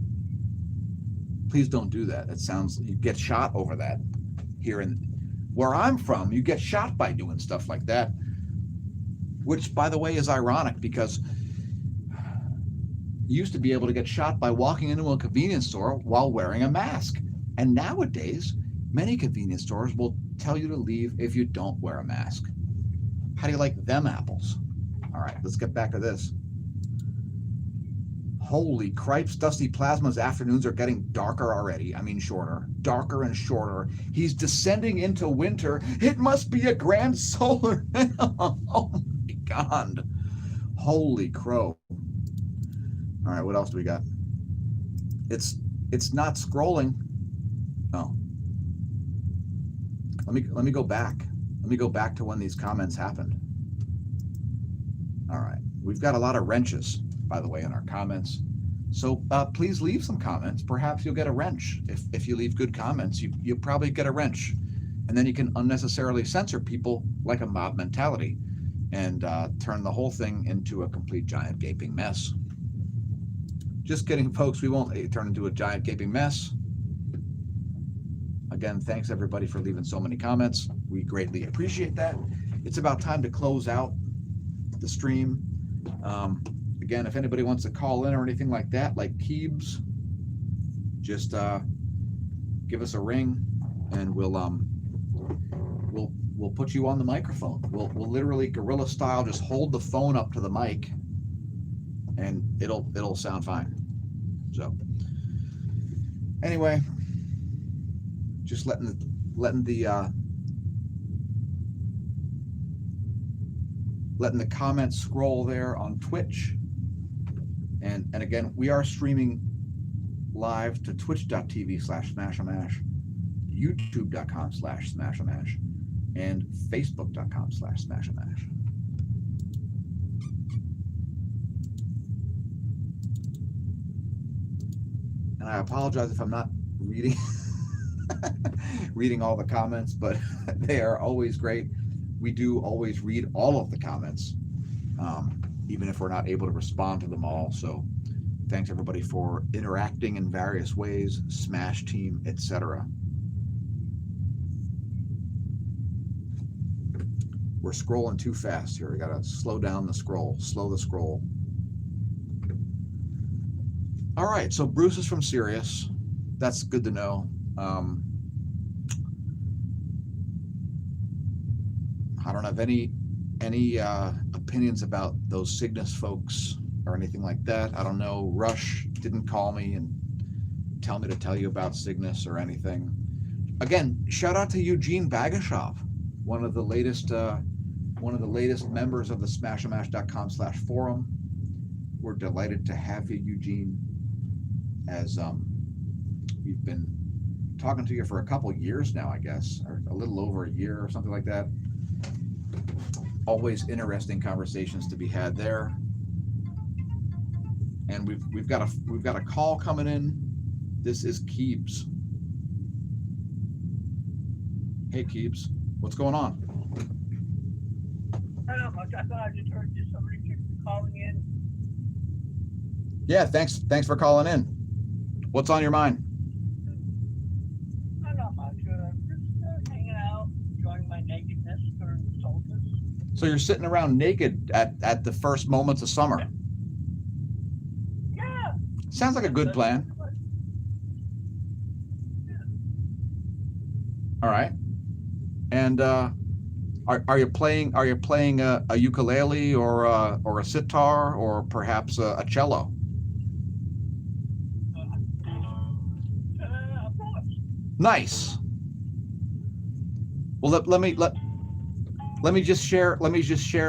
Speaker 1: Please don't do that. That sounds... You get shot over that. Here in where I'm from, you get shot by doing stuff like that. Which, by the way, is ironic, because you used to be able to get shot by walking into a convenience store while wearing a mask. And nowadays, many convenience stores will tell you to leave if you don't wear a mask. How do you like them apples? All right, let's get back to this. Holy cripes, Dusty Plasma's afternoons are getting darker already. I mean shorter, darker and shorter. He's descending into winter. It must be a grand solar. Oh my God. Holy crow. All right, what else do we got? It's not scrolling. Oh. Let me go back. Let me go back to when these comments happened. All right. We've got a lot of wrenches, by the way, in our comments. So please leave some comments. Perhaps you'll get a wrench. If you leave good comments, you'll probably get a wrench. And then you can unnecessarily censor people like a mob mentality and turn the whole thing into a complete giant gaping mess. Just kidding, folks. We won't turn into a giant gaping mess. Again, thanks everybody for leaving so many comments. We greatly appreciate that. It's about time to close out the stream. Again, if anybody wants to call in or anything like that, like Keebs, just give us a ring, and we'll put you on the microphone. We'll literally guerrilla style just hold the phone up to the mic, and it'll sound fine. So anyway, just letting the comments scroll there on Twitch. And again, we are streaming live to twitch.tv/smAshomash, youtube.com/smAshomash, and facebook.com/smAshomash. And I apologize if I'm not reading reading all the comments, but they are always great. We do always read all of the comments, even if we're not able to respond to them all. So thanks everybody for interacting in various ways, Smash Team, etc. We're scrolling too fast here. We gotta slow down the scroll, slow the scroll. All right, so Bruce is from Sirius. That's good to know. I don't have any opinions about those Cygnus folks or anything like that. I don't know. Rush didn't call me and tell me to tell you about Cygnus or anything. Again, shout out to Eugene Bagashov, one of the latest members of the smAshomash.com/forum. We're delighted to have you, Eugene, as we've been talking to you for a couple years now, I guess, or a little over a year or something like that. Always interesting conversations to be had there. And we've got a call coming in. This is Keebs. Hey Keebs, what's going on?
Speaker 3: Not much. I thought I just heard just somebody calling in.
Speaker 1: Yeah, thanks for calling in. What's on your mind?
Speaker 3: Not much. Just hanging out, enjoying my nakedness during the solstice.
Speaker 1: So you're sitting around naked at the first moments of summer.
Speaker 3: Yeah.
Speaker 1: Sounds like a good plan.
Speaker 3: Yeah.
Speaker 1: All right. And are you playing a ukulele or a sitar or perhaps a cello?
Speaker 3: Of course.
Speaker 1: Nice. Well, let me just share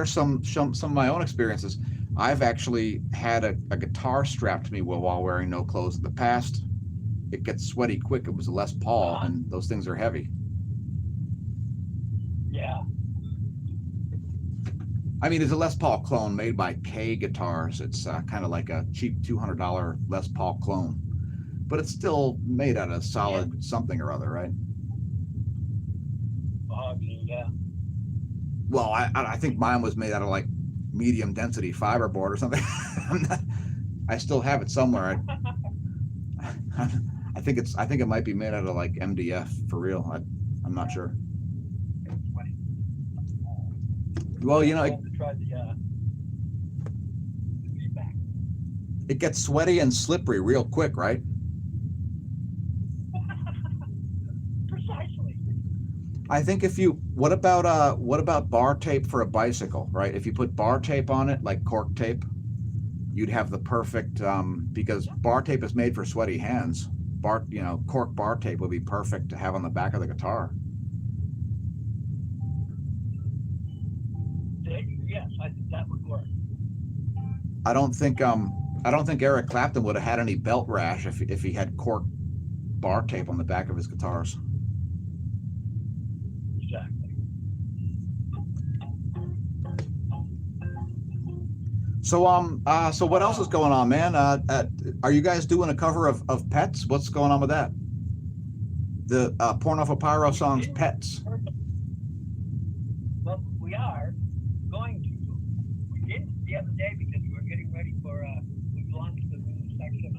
Speaker 1: some of my own experiences. I've actually had a guitar strapped to me while wearing no clothes in the past. It gets sweaty quick. It was a Les Paul, and those things are heavy.
Speaker 3: Yeah.
Speaker 1: I mean, it's a Les Paul clone made by K Guitars. It's kind of like a cheap $200 Les Paul clone, but it's still made out of solid something or other, right?
Speaker 3: Yeah.
Speaker 1: Well, I think mine was made out of like medium density fiberboard or something. I still have it somewhere. I think it might be made out of like MDF for real. I'm not sure. Well, you know, it gets sweaty and slippery real quick, right?
Speaker 3: Precisely.
Speaker 1: I think what about bar tape for a bicycle, right? If you put bar tape on it, like cork tape, you'd have the perfect, because bar tape is made for sweaty hands. Cork bar tape would be perfect to have on the back of the guitar.
Speaker 3: Yes, I think that would work.
Speaker 1: I don't think Eric Clapton would have had any belt rash if he had cork bar tape on the back of his guitars.
Speaker 3: Exactly.
Speaker 1: So what else is going on, man? Are you guys doing a cover of Pets? What's going on with that? the Pornofo Pyro songs Pets.
Speaker 3: Well, we are going to. We didn't the other day because we were getting ready for. We launched a new section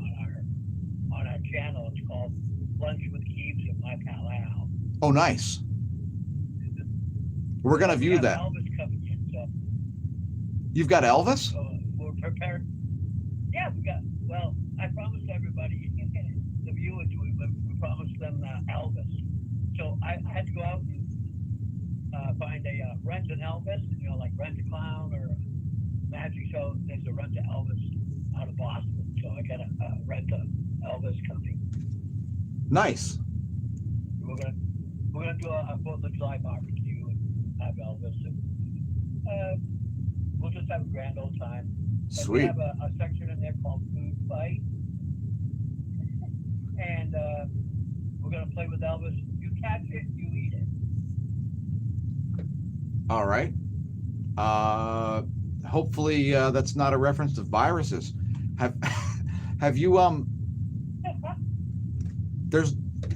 Speaker 3: on our channel. It's called Lunch with Keeps and My Pal Al.
Speaker 1: Oh, nice. We're gonna view that.
Speaker 3: Elvis coming in, so
Speaker 1: You've got Elvis?
Speaker 3: we're prepared. Yeah, we got. Well, I promised everybody, the viewers, we promised them Elvis. So I had to go out and find a rent an Elvis, like rent a clown or a magic show. There's a rent a Elvis out of Boston, so I got a rent a Elvis company.
Speaker 1: Nice.
Speaker 3: We're gonna do a 4th of July barbecue and have Elvis, and we'll just have a grand old time. And
Speaker 1: Sweet.
Speaker 3: we have a section in there called Food Fight, and we're gonna play with Elvis. You catch it, you eat it.
Speaker 1: All right. Hopefully that's not a reference to viruses. Have you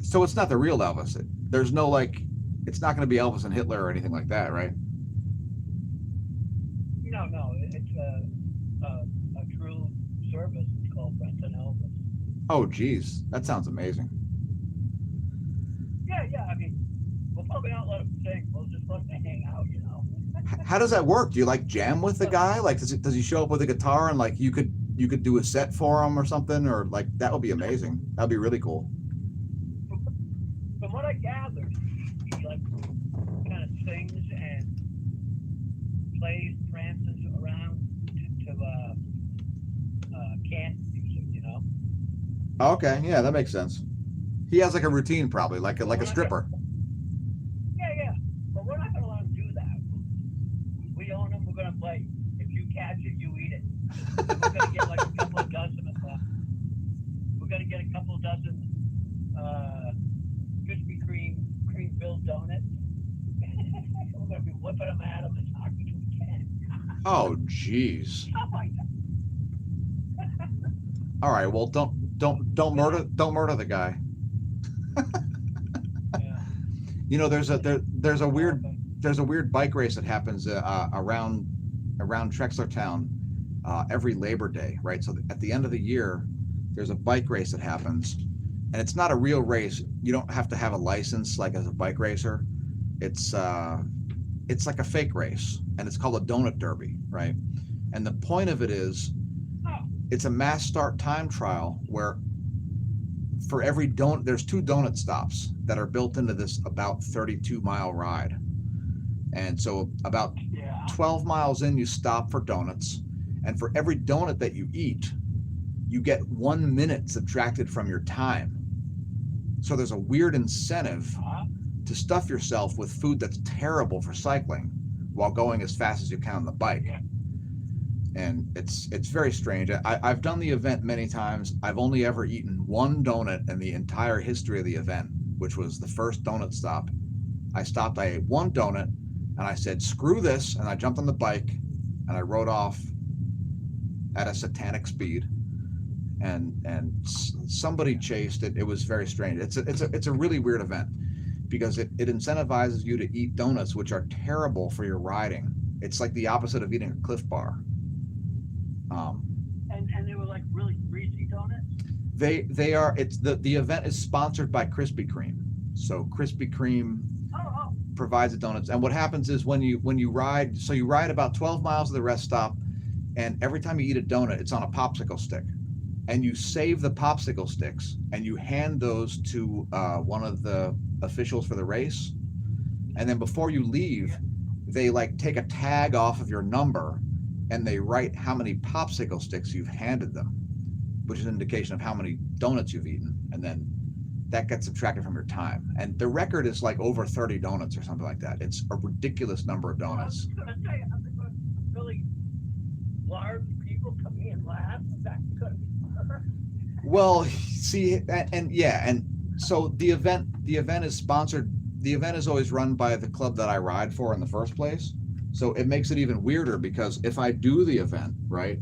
Speaker 1: so it's not the real Elvis. There's no it's not going to be Elvis and Hitler or anything like that, right?
Speaker 3: No, it's a true service. It's called Rent an Elvis.
Speaker 1: Oh, geez, that sounds amazing.
Speaker 3: Yeah. I mean, we'll probably not let him sing. We'll just let him hang out,
Speaker 1: How does that work? Do you jam with the guy? Does he show up with a guitar and you could do a set for him or something, or that would be amazing. That'd be really cool.
Speaker 3: From what I gathered, he kind of sings and plays, prances around to canned music,
Speaker 1: Okay, yeah, that makes sense. He has a routine probably, like a stripper.
Speaker 3: Yeah. But we're not gonna let him do that. We own him. We're gonna play. If you catch it, you eat it. We're gonna get a couple of dozen of we're gonna get a couple of dozen Krispy Kreme cream-filled donuts. We're gonna be whipping them at him as hard as we can.
Speaker 1: Oh, jeez.
Speaker 3: Stuff like that.
Speaker 1: All right, well, don't murder the guy.
Speaker 3: Yeah.
Speaker 1: There's a weird bike race that happens around Trexlertown every Labor Day, right? So at the end of the year, there's a bike race that happens, and it's not a real race. You don't have to have a license as a bike racer. It's like a fake race, and it's called a Doughnut Derby, right? And the point of it is, it's a mass start time trial where for every donut, there's 2 donut stops that are built into this about 32-mile ride. And so about 12 miles in, you stop for donuts. And for every donut that you eat, you get 1 minute subtracted from your time. So there's a weird incentive to stuff yourself with food that's terrible for cycling while going as fast as you can on the bike. And it's very strange. I've done the event many times. I've only ever eaten 1 donut in the entire history of the event, which was the first donut stop. I stopped, I ate 1 donut, and I said, screw this, and I jumped on the bike, and I rode off at a satanic speed. And somebody chased it. It was very strange. It's a really weird event because it incentivizes you to eat donuts, which are terrible for your riding. It's like the opposite of eating a Cliff Bar.
Speaker 3: And they were really greasy donuts?
Speaker 1: They are. It's the event is sponsored by Krispy Kreme. So Krispy Kreme provides the donuts. And what happens is when you ride, so you ride about 12 miles to the rest stop, and every time you eat a donut, it's on a popsicle stick. And you save the popsicle sticks and you hand those to one of the officials for the race. And then before you leave, they take a tag off of your number and they write how many popsicle sticks you've handed them, which is an indication of how many donuts you've eaten. And then that gets subtracted from your time. And the record is over 30 donuts or something like that. It's a ridiculous number of donuts.
Speaker 3: I was going to say, really large people come in last. That could be.
Speaker 1: Well, see, and so the event is sponsored. The event is always run by the club that I ride for in the first place. So it makes it even weirder because if I do the event, right,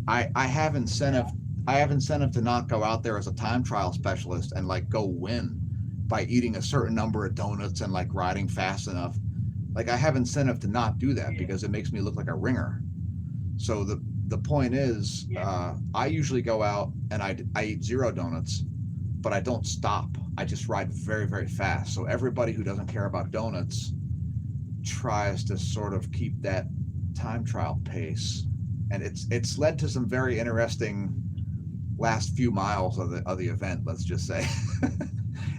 Speaker 1: I have incentive to not go out there as a time trial specialist and go win by eating a certain number of donuts and like riding fast enough. Like I have incentive to not do that because it makes me look like a ringer. So the point is, I usually go out and I eat 0 donuts, but I don't stop. I just ride very, very fast. So everybody who doesn't care about donuts tries to sort of keep that time trial pace, and it's led to some very interesting last few miles of the event. Let's just say,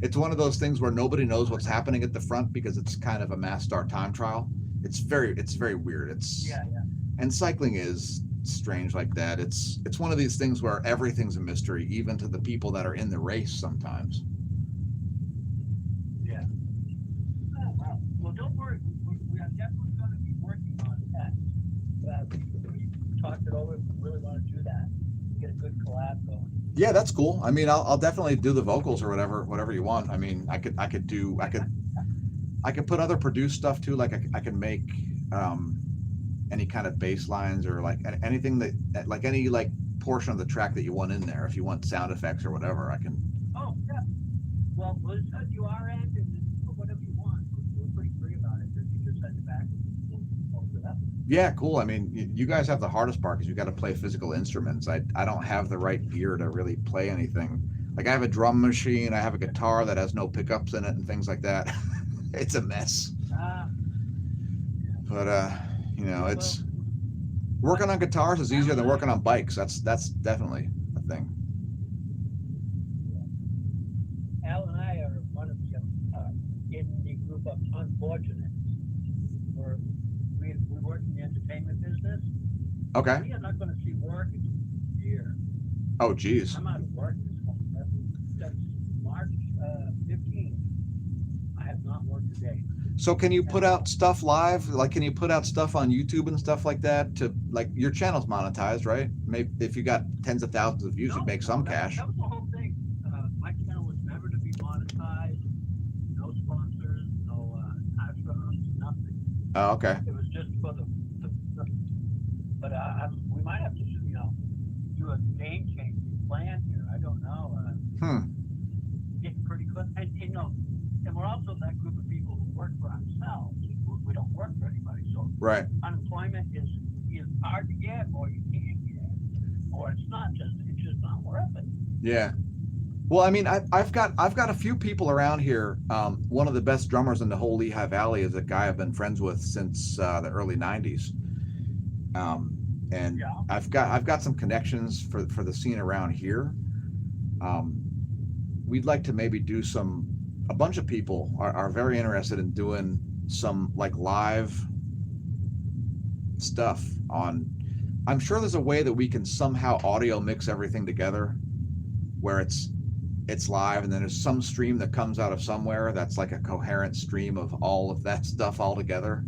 Speaker 1: it's one of those things where nobody knows what's happening at the front because it's kind of a mass start time trial. It's very weird. And cycling is strange like that. It's one of these things where everything's a mystery, even to the people that are in the race sometimes.
Speaker 3: Yeah. Oh, wow. Well, don't worry. We are definitely going to be working on that. We talked it over. We really want to do that. Get a good collab going.
Speaker 1: Yeah, that's cool. I mean, I'll definitely do the vocals or whatever you want. I mean, I could put other produced stuff too. Like I can make any kind of bass lines or like anything that like any like portion of the track that you want in there. If you want sound effects or whatever, I can.
Speaker 3: Oh yeah. Well, we'll send you our end and put whatever you want. We're pretty free about it. Then you just send it back. We'll post it up.
Speaker 1: Yeah, cool. I mean, you guys have the hardest part because you got to play physical instruments. I don't have the right gear to really play anything. Like I have a drum machine, I have a guitar that has no pickups in it and things like that. It's a mess. But you know, it's working on guitars is easier than working on bikes. That's definitely a thing.
Speaker 3: Al and I are one of the in the group of unfortunates. We work in the entertainment business.
Speaker 1: Okay.
Speaker 3: We are not going to see work in a year.
Speaker 1: Oh, geez.
Speaker 3: I'm out of work since March 15th. I have not worked a day.
Speaker 1: So can you put out stuff live? Like, can you put out stuff on YouTube and stuff like that to, like, your channel's monetized, right? Maybe if you got tens of thousands of views, you'd make some cash.
Speaker 3: That was the whole thing. My channel was never to be monetized. No sponsors, no astronauts, nothing.
Speaker 1: Oh, okay.
Speaker 3: It was just for the but we might have to, do a game-changing plan here. I don't know. Getting pretty close. And we're also that group of people who work for ourselves. We don't work for anybody. So
Speaker 1: right.
Speaker 3: Unemployment is hard to get, or you can't get, or it's just not worth it.
Speaker 1: Yeah. Well, I mean, I've got a few people around here. One of the best drummers in the whole Lehigh Valley is a guy I've been friends with since the early '90s. And yeah. I've got some connections for the scene around here. We'd like to maybe do a bunch of people are very interested in doing some like live stuff on. I'm sure there's a way that we can somehow audio mix everything together where it's live, and then there's some stream that comes out of somewhere that's like a coherent stream of all of that stuff all together.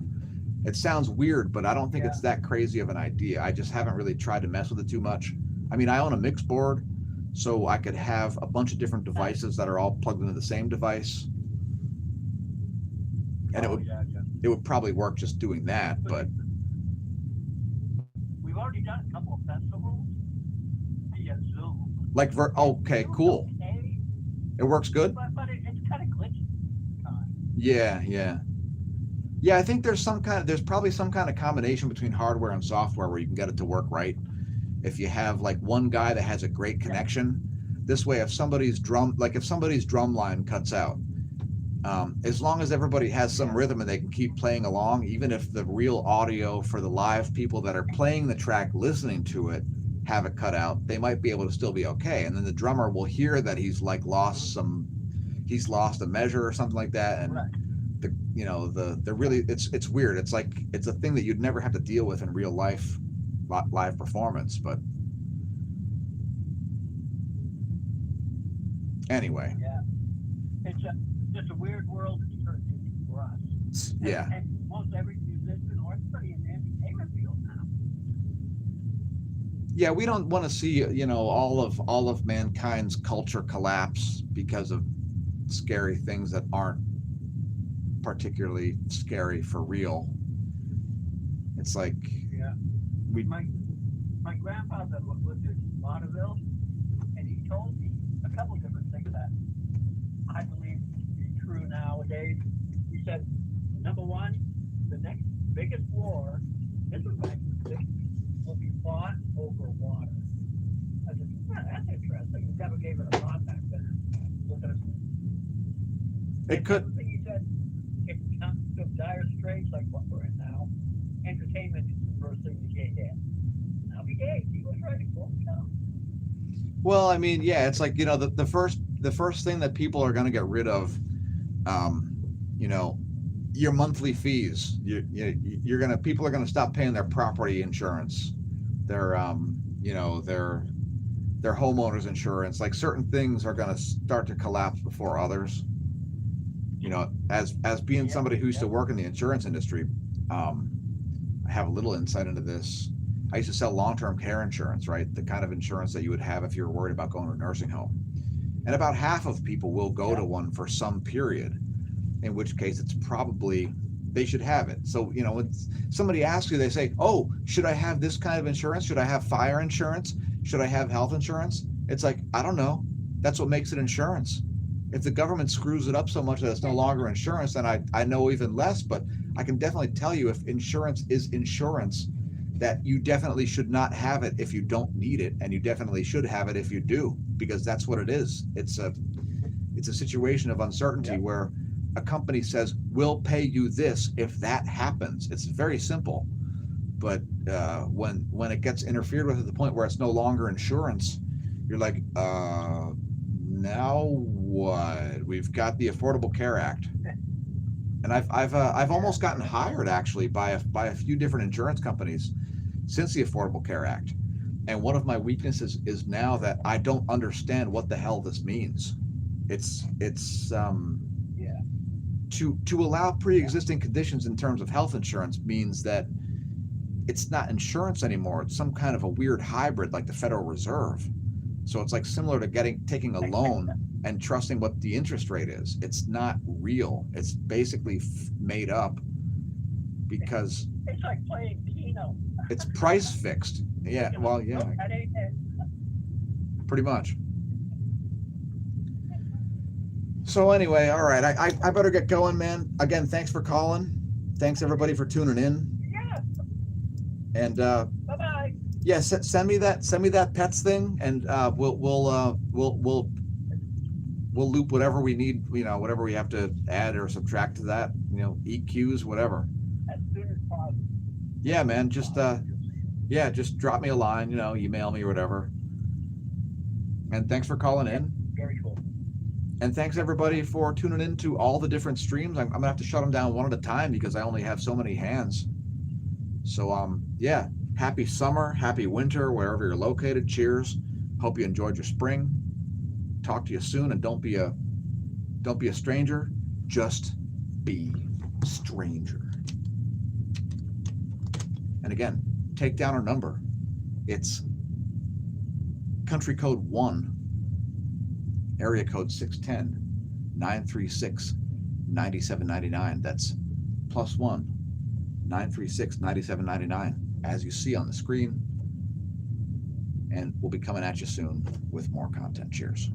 Speaker 1: It sounds weird, but I don't think it's that crazy of an idea. I just haven't really tried to mess with it too much. I mean, I own a mix board, so I could have a bunch of different devices that are all plugged into the same device. And it would probably work just doing that, but
Speaker 3: we've already done a couple of festivals via Zoom.
Speaker 1: Like okay, cool.
Speaker 3: Okay.
Speaker 1: It works good?
Speaker 3: But it's kind of glitchy.
Speaker 1: Yeah, I think there's probably some kind of combination between hardware and software where you can get it to work right. If you have like one guy that has a great connection, this way if somebody's drum line cuts out, as long as everybody has some rhythm and they can keep playing along, even if the real audio for the live people that are playing the track listening to it have it cut out, they might be able to still be okay. And then the drummer will hear that he's lost a measure or something like that, and it's weird. It's like it's a thing that you'd never have to deal with in real life live performance, but anyway.
Speaker 3: Yeah, it's just a weird world it's turned into for us.
Speaker 1: Yeah.
Speaker 3: And most every musician or everybody in the entertainment field now.
Speaker 1: Yeah, we don't want to see all of mankind's culture collapse because of scary things that aren't particularly scary for real. It's like
Speaker 3: my grandfather lived in Vaudeville, and he told me a couple different things that I believe true nowadays. He said, number one, the next biggest war, this was back in the 60s, will be fought over water. I said, that's interesting. He never gave it a thought back then. Look at it.
Speaker 1: It
Speaker 3: And
Speaker 1: could.
Speaker 3: the other thing he said, it comes to dire straits like what we're in now. Entertainment is the first thing to get hit. Now be gay. He was right. Well, no.
Speaker 1: Well, I mean, yeah, it's like, you know, the first thing that people are going to get rid of, you know, your monthly fees. People are going to stop paying their property insurance, their you know, their homeowners insurance. Like certain things are going to start to collapse before others. You know, as being somebody who used to work in the insurance industry, I have a little insight into this. I used to sell long-term care insurance, right? The kind of insurance that you would have if you were worried about going to a nursing home. And about half of people will go to one for some period, in which case it's probably they should have it. So, you know, when somebody asks you, they say, oh, should I have this kind of insurance? Should I have fire insurance? Should I have health insurance? It's like, I don't know. That's what makes it insurance. If the government screws it up so much that it's no longer insurance, then I know even less, but I can definitely tell you if insurance is insurance, that you definitely should not have it if you don't need it, and you definitely should have it if you do, because that's what it is. It's a situation of uncertainty where a company says, we'll pay you this if that happens. It's very simple. But when it gets interfered with at the point where it's no longer insurance, you're like, now what? We've got the Affordable Care Act. And I've almost gotten hired actually by a few different insurance companies since the Affordable Care Act. And one of my weaknesses is now that I don't understand what the hell this means. It's to allow pre-existing conditions in terms of health insurance means that it's not insurance anymore. It's some kind of a weird hybrid like the Federal Reserve. So it's like similar to taking a loan and trusting what the interest rate is. It's not real. It's basically made up because
Speaker 3: it's like playing Keno.
Speaker 1: It's price fixed. Yeah, well, yeah,
Speaker 3: That ain't it.
Speaker 1: pretty much. So anyway, all right, I better get going, man. Again, thanks for calling. Thanks everybody for tuning in.
Speaker 3: Yeah.
Speaker 1: And
Speaker 3: Bye-bye.
Speaker 1: yeah, send me that pets thing, and we'll loop whatever we need, you know, whatever we have to add or subtract to that, you know, EQs, whatever.
Speaker 3: As soon as possible.
Speaker 1: Yeah, man, just drop me a line, you know, email me or whatever. And thanks for calling in.
Speaker 3: Very cool.
Speaker 1: And thanks everybody for tuning in to all the different streams. I'm gonna have to shut them down one at a time because I only have so many hands. So yeah, happy summer, happy winter, wherever you're located. Cheers. Hope you enjoyed your spring. Talk to you soon, and don't be a stranger. Just be stranger. And again, take down our number. It's country code 1, area code 610-936-9799. That's +1 936-9799, as you see on the screen. And we'll be coming at you soon with more content. Cheers.